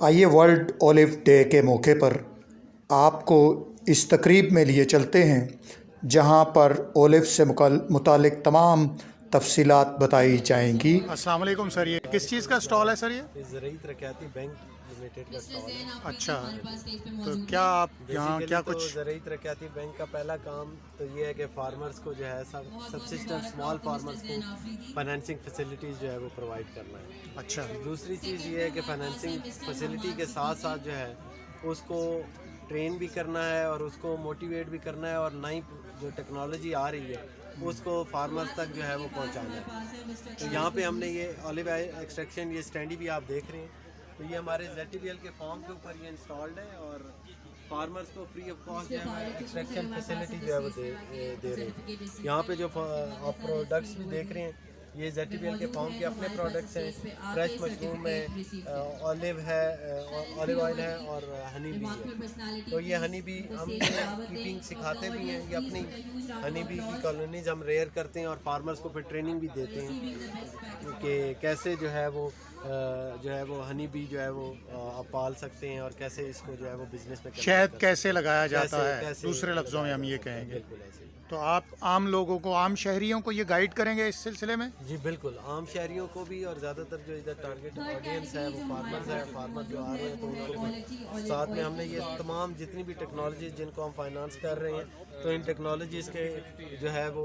आइए world olive day के मौके पर आपको इस तकरीब में लिए चलते हैं जहां पर ओलिव से मुतालिक तमाम तफसीलात बताई जाएंगी। अस्सलाम वालेकुम सर, ये किस चीज़ का स्टॉल है सर? ये ज़रूरी तरक्याती बैंक लिमिटेड का स्टॉल है। अच्छा, तो क्या आप यहाँ क्या तो कुछ ज़रूरी तरक्याती बैंक का पहला काम तो ये है कि फार्मर्स को जो है सब्सिस्टेंस स्मॉल फार्मर्स को फाइनेंसिंग फैसिलिटीज़ जो है वो प्रोवाइड करना है। अच्छा दूसरी चीज़ ये है कि फाइनेंसिंग फैसिलिटी के साथ साथ जो है उसको ट्रेन भी करना है और उसको मोटिवेट भी करना है और नई जो टेक्नोलॉजी आ रही है उसको फार्मर्स तक जो है वो पहुंचाना है। तो यहाँ पे हमने ये ऑलिव एक्सट्रैक्शन ये स्टैंडी भी आप देख रहे हैं, तो ये हमारे ZTBL के फॉर्म के ऊपर ये इंस्टॉल्ड है और फार्मर्स को फ्री ऑफ कॉस्ट जो है एक्सट्रैक्शन फैसिलिटी जो है वो दे रहे हैं। यहाँ पे जो आप प्रोडक्ट्स भी देख रहे हैं ये ZTBL के फॉर्म के अपने प्रोडक्ट्स हैं। फ्रेश मशरूम है, ऑलिव है, ऑलिव ऑयल है और हनी बी है। तो ये हनी बी हम कीपिंग सिखाते भी हैं, ये अपनी हनी बी की कॉलोनीज हम रेयर करते हैं और फार्मर्स को फिर ट्रेनिंग भी देते हैं कि कैसे जो है वो हनी बी जो है वो आप पाल सकते हैं और कैसे इसको जो है वो बिजनेस में शहद कैसे लगाया जाता है, दूसरे लफ्ज़ों में हम ये कहेंगे। बिल्कुल ऐसे ही। तो आप आम लोगों को, आम शहरियों को ये गाइड करेंगे इस सिलसिले में? जी बिल्कुल, आम शहरियों को भी और ज़्यादातर जो इधर टारगेट ऑडियंस है वो फार्मर्स है, फार्मर जो आ रहे हैं तो उनको भी साथ में हमने ये तमाम जितनी भी टेक्नोलॉजी जिनको हम फाइनेंस कर रहे हैं तो इन टेक्नोलॉजीज़ के जो है वो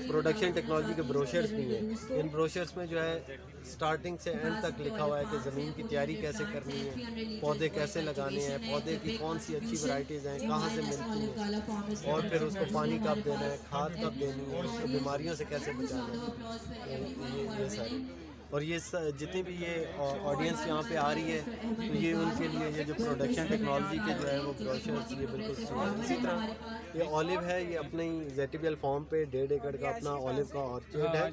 प्रोडक्शन टेक्नोलॉजी के ब्रोशर्स भी हैं। इन ब्रोशर्स में जो है स्टार्टिंग से एंड तक लिखा हुआ है कि ज़मीन की तैयारी कैसे करनी है, पौधे कैसे लगाने हैं, पौधे की कौन सी अच्छी वैरायटीज़ हैं, कहाँ से मिलती हैं और फिर उसको पानी कब देना है, खाद कब देनी है, उसको बीमारियों से कैसे बचाना है, ये सारे। और ये जितनी भी ये ऑडियंस यहाँ पे आ रही है तो ये उनके लिए ये जो प्रोडक्शन टेक्नोलॉजी के जो है वो ब्रोशर्स ये बिल्कुल सुना। इसी तरह ये ऑलिव है, ये अपने ही ZTBL फॉर्म पे 1.5 एकड़ का अपना ऑलिव का ऑर्चर्ड है,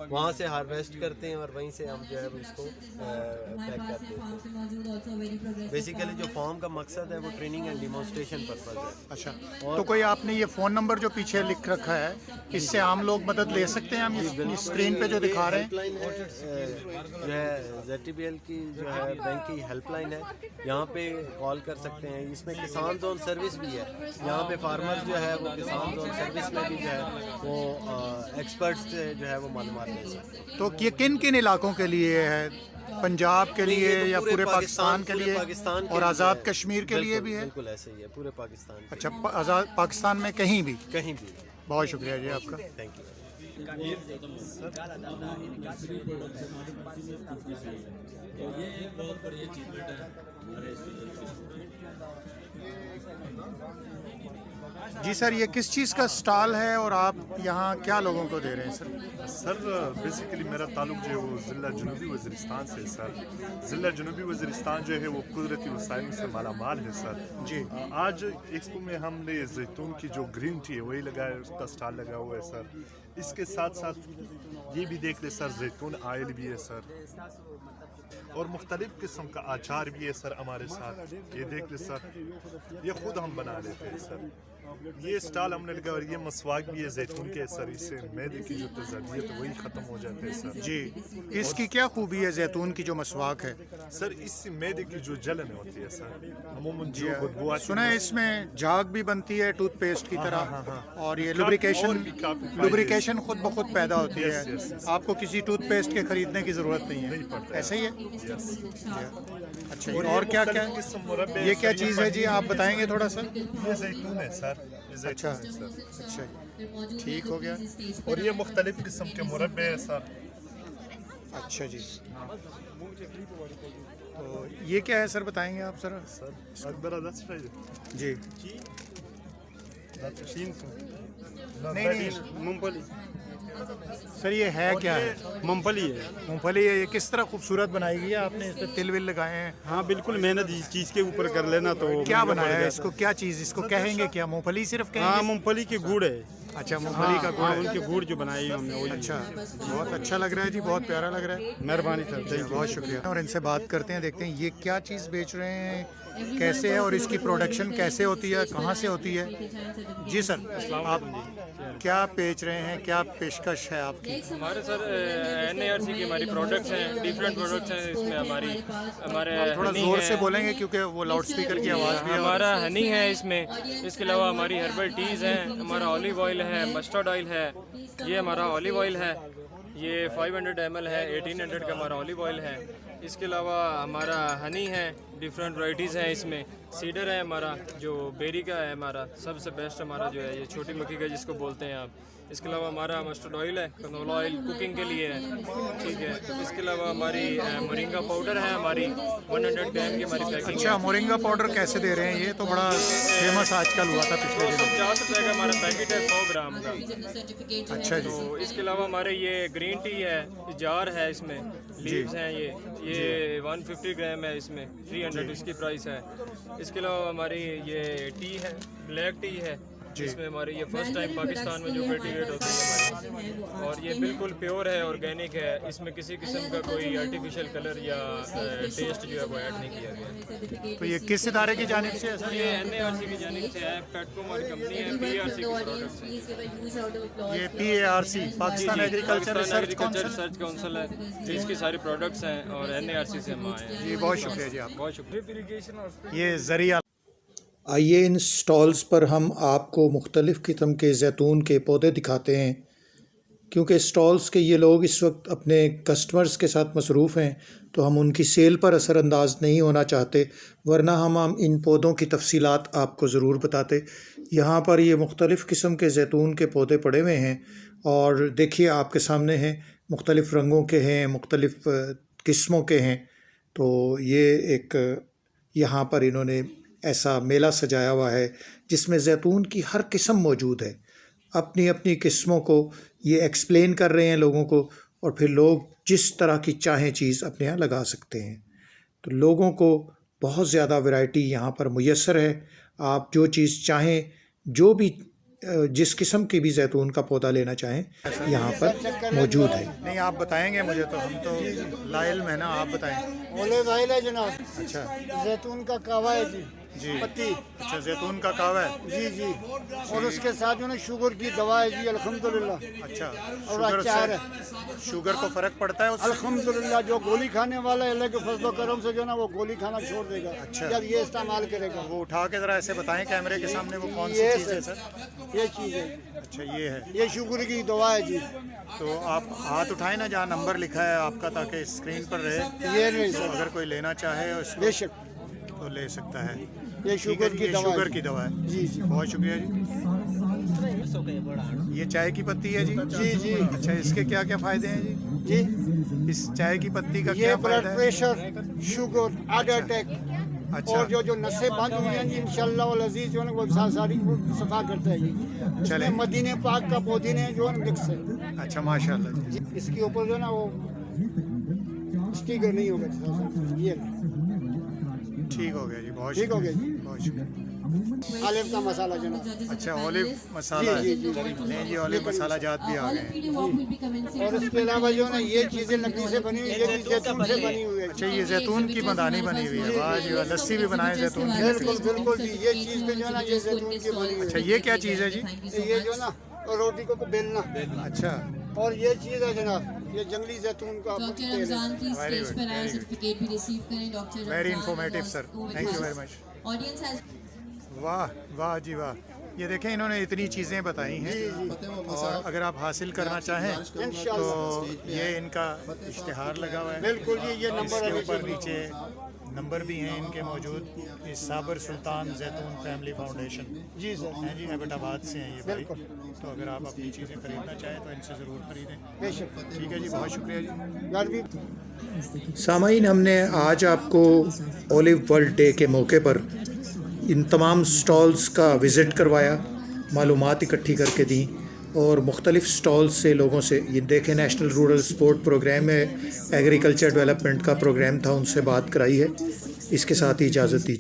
वहाँ से हार्वेस्ट करते हैं और वहीं से हम जो है वो इसको पैक करते हैं। बेसिकली जो फॉर्म का मकसद है वो ट्रेनिंग एंड डिमॉन्स्ट्रेशन पर्पज़ है। अच्छा, तो कोई आपने ये फ़ोन नंबर जो पीछे लिख रखा है, इससे आम लोग मदद ले सकते हैं? हम इस स्क्रीन पे जो दिखा रहे हैं जो है ZTBL की जो है बैंक की हेल्पलाइन है, यहाँ पे कॉल कर सकते हैं। इसमें किसान जोन सर्विस भी है, यहाँ पे फार्मर जो है वो किसान जोन सर्विस में भी जो है वो एक्सपर्ट्स से जो है वो मालूमात ले सकते हैं। तो ये किन किन इलाकों के लिए है? पंजाब के लिए या पूरे पाकिस्तान के लिए और आज़ाद कश्मीर के लिए भी है? बिल्कुल ऐसे ही है, पूरे पाकिस्तान। अच्छा, आज़ाद पाकिस्तान में कहीं भी? कहीं भी। बहुत शुक्रिया जी आपका। Thank you. जी सर, ये किस चीज़ का स्टॉल है और आप यहाँ क्या लोगों को दे रहे हैं सर? सर बेसिकली मेरा ताल्लुक जो है वो ज़िला जनूबी वज़ीरिस्तान से है सर। ज़िला जनूबी वज़ीरिस्तान जो है वो कुदरती वसाइलों से मालामाल है सर जी। आज एक्सपो में हमने जैतून की जो ग्रीन टी है वही लगाया, उसका स्टॉल लगा हुआ है सर। इसके साथ साथ ये भी देख ले सर, जैतून ऑयल भी है सर और मुख्तलिफ किस्म का अचार भी है सर हमारे साथ। ये देख ले सर, ये खुद हम बना लेते हैं सर। ये स्टॉल हमने लगा और ये मसवाक भी है जैतून के सर, इससे मैदे की जो तज़ादियत है वही ख़त्म हो जाते हैं सर। जी, इसकी क्या खूबी है जैतून की जो मसवाक है? सर इससे मैदे की जो जलन होती है सर, अमूमन जो बदबू आती है, सुना है इसमें झाग भी बनती है टूथपेस्ट की तरह और ये लुब्रिकेशन खुद ब खुद पैदा होती है। आपको किसी टूथपेस्ट के खरीदने की ज़रूरत नहीं है, ऐसे ही है? अच्छा, और क्या क्या ये क्या चीज़ है जी, आप बताएंगे थोड़ा सा? ये जैतून है सर। अच्छा अच्छा, ठीक हो गया। और ये मुख्तलिफ किस्म के मुरब्बे है सर। अच्छा जी, तो ये क्या है सर, बताएंगे आप सर? सर अकबर दस जी। नहीं मूंगफली सर, ये है क्या है? मूंगफली है। मूंगफली है, ये किस तरह खूबसूरत बनाई गई है आपने? इस पर तिल विल लगाए हैं? हाँ बिल्कुल, मेहनत इस चीज़ के ऊपर कर लेना तो क्या बनाया है इसको? क्या चीज़ इसको कहेंगे? क्या मूंगफली सिर्फ कहेंगे? हाँ मूंगफली के गुड़ है। अच्छा, मूंगफली का गुड़ हाँ, है। उनके गुड़ जो बनाई है हमने वही। अच्छा, बहुत अच्छा लग रहा है जी, बहुत प्यारा लग रहा है। मेहरबानी सर, थैंक यू। बहुत शुक्रिया। और इनसे बात करते हैं, देखते हैं ये क्या चीज़ बेच रहे हैं, कैसे है और इसकी प्रोडक्शन कैसे होती है, कहाँ से होती है। जी सर, आप क्या बेच रहे हैं, क्या पेशकश है आपकी? हमारे सर NARC की हमारी प्रोडक्ट्स हैं, डिफरेंट प्रोडक्ट्स हैं इसमें हमारे थोड़ा हनी ज़ोर है, से बोलेंगे क्योंकि वो लाउड स्पीकर की आवाज़ भी है। हमारा हनी है इसमें। इसके अलावा हमारी हर्बल टीज़ हैं, हमारा ऑलिव ऑयल है, मस्टर्ड ऑयल है, ये हमारा ऑलिव ऑयल है, ये 500 ml है, 1800 का हमारा ऑलिव ऑयल है। इसके अलावा हमारा हनी है, डिफरेंट वैराइटीज़ हैं इसमें। सीडर है हमारा जो बेरी का है, हमारा सबसे बेस्ट हमारा जो है ये छोटी मक्खी का जिसको बोलते हैं आप। इसके अलावा हमारा मस्टर्ड ऑयल है, कनोला ऑयल कुकिंग के लिए है, ठीक है। इसके अलावा हमारी मोरिंगा पाउडर है, हमारी 100 ग्राम की हमारी पैकिंग। अच्छा, मोरिंगा पाउडर कैसे दे रहे हैं? ये तो बड़ा फेमस आजकल हुआ था पिछले दिनों। 50 रुपये का हमारा पैकेट है 100 ग्राम का। अच्छा जी। तो इसके अलावा हमारे ये ग्रीन टी है, जार है, इसमें लीव्स हैं, ये 150 ग्राम है, इसमें 300 इसकी प्राइस है। इसके अलावा हमारी ये टी है, ब्लैक टी है, जिसमें हमारी ये फर्स्ट टाइम पाकिस्तान में जो कल्टीवेट होती है हमारी, और ये बिल्कुल प्योर है, ऑर्गेनिक है, इसमें किसी किस्म का कोई आर्टिफिशियल कलर या टेस्ट जो है वो ऐड नहीं किया गया। तो ये किस इदारे की जानिब से है सर? ये NARC की जानिब से है, पेटको हमारी कंपनी है, PARC की प्रोडक्ट्स हैं। ये PARC Pakistan agriculture research research council है, इसकी सारी प्रोडक्ट्स हैं और NARC से हम आए हैं। जी, बहुत शुक्रिया जी आपका। बहुत शुक्रिया। ये ज़रिया। आइए इन स्टॉल्स पर हम आपको मुख्तलिफ़ किस्म के जैतून के पौधे दिखाते हैं, क्योंकि स्टॉल्स के ये लोग इस वक्त अपने कस्टमर्स के साथ मसरूफ़ हैं, तो हम उनकी सेल पर असरअंदाज नहीं होना चाहते, वरना हम इन पौधों की तफसीलात आपको ज़रूर बताते। यहाँ पर ये मुख्तलिफ़ किस्म के जैतून के पौधे पड़े हुए हैं, और देखिए आपके सामने हैं, मुख्तलिफ़ रंगों के हैं, मुख्तलिफ़ किस्मों के हैं। तो ये एक यहाँ पर इन्होंने ऐसा मेला सजाया हुआ है जिसमें जैतून की हर किस्म मौजूद है। अपनी अपनी किस्मों को ये एक्सप्लेन कर रहे हैं लोगों को, और फिर लोग जिस तरह की चाहें चीज़ अपने यहाँ लगा सकते हैं। तो लोगों को बहुत ज़्यादा वैरायटी यहाँ पर मुयस्सर है। आप जो चीज़ चाहें, जो भी जिस किस्म की भी जैतून का पौधा लेना चाहें, यहाँ पर मौजूद है। नहीं, आप बताएंगे मुझे, तो हम तो लाइल में ना, आप बताएं। ओलिव ऑयल है जनाब, अच्छा जैतून का कावा है जी, जी। पत्ती। अच्छा, जैतून का कावा है। जी जी, और उसके साथ जो ना शुगर की दवा है जी, अल्हम्दुलिल्लाह। अच्छा, और शुगर अचार है, से शुगर को फ़र्क पड़ता है उससे? अल्हम्दुलिल्लाह। जो गोली खाने वाला है, अल्लाह के फजल व करम से जो ना वो गोली खाना छोड़ देगा अच्छा। जब ये इस्तेमाल करेगा। वो उठा के ज़रा ऐसे बताएं कैमरे के सामने, वो कौन सी ये चीज़ है सर? ये चीज़ है, अच्छा, ये है। ये शुगर की दवा है जी। तो आप हाथ उठाएं ना, जहाँ नंबर लिखा है आपका, ताकि स्क्रीन पर रहे। ये नहीं सर, अगर कोई लेना चाहे उसको बेशक तो ले सकता है। ये शुगर की ये दवा शुगर है की दवा है। जी जी बहुत शुक्रिया जी। ये चाय की पत्ती है जी? जी जी अच्छा, इसके क्या क्या फ़ायदे हैं जी? जी। इस चाय की पत्ती का ये क्या ब्लड फ़ायदा है? प्रेशर, शुगर, हार्ट अटैक, अच्छा, और जो नसें बंद हुई हैं इंशाअल्लाह वल अज़ीज़ जो है ना वो सारी वो सफा करता है ये। चलें। इसमें मदीने पाक का पुदीने जो है ना मिक्स है। अच्छा, माशाल्लाह जी। इसके ऊपर जो है ना वो स्टिकर नहीं होगा, ये ठीक हो गया जी, बहुत ठीक हो शुक्रिया। गया जी। बहुत शुक्रिया। ऑलिव का मसाला जनाब, अच्छा, ऑलिव मसाला है। जी, जी, जी। नहीं जी, ऑलिव मसाला जात भी आ गए हैं। और इसके अलावा जो है ना ये चीज़ें लकड़ी से बनी हुई, ये भी जैतून से बनी हुई है। अच्छा, ये जैतून की बंदानी बनी हुई है। वाह जी वाह, लस्सी भी बनाए जैतून की। बिल्कुल बिल्कुल जी, ये चीज़ पे जो है ना ये जैतून की बनी हुई अच्छा, ये क्या चीज़ है जी? है। ये जो ना रोटी को बेलना, अच्छा, और ये चीज़ है जनाब, ये जंगली जैतून का डॉक्टर तेल है। Ramzan please Very stage good, पर आए, very good. सर्टिफिकेट भी रिसीव करें। Doctor very informative sir, thank you very much. Audience has वाह वाह जी वाह। ये देखें, इन्होंने इतनी चीज़ें बताई हैं, और अगर आप हासिल करना चाहें तो ये इनका इश्तिहार लगा हुआ है। बिल्कुल जी, ये नंबर इसके है ऊपर नीचे नंबर भी हैं इनके मौजूद। ये साबर सुल्तान जैतून फैमिली फाउंडेशन जी सर, हैं जी, एबटाबाद से हैं ये भाई। बिल्कुल। तो अगर आप अपनी चीज़ें खरीदना चाहें तो इनसे ज़रूर खरीदें। बेशक। ठीक है जी, बहुत शुक्रिया जी। घर भी सामाईन, हमने आज आपको ओलिव वर्ल्ड डे के मौके पर इन तमाम स्टॉल्स का विज़िट करवाया, मालूमात इकट्ठी करके दी, और मुख्तलिफ़ स्टॉल्स से लोगों से, ये देखें नेशनल रूरल सपोर्ट प्रोग्राम है, एग्रीकल्चर डेवलपमेंट का प्रोग्राम था, उनसे बात कराई है। इसके साथ ही इजाज़त दी।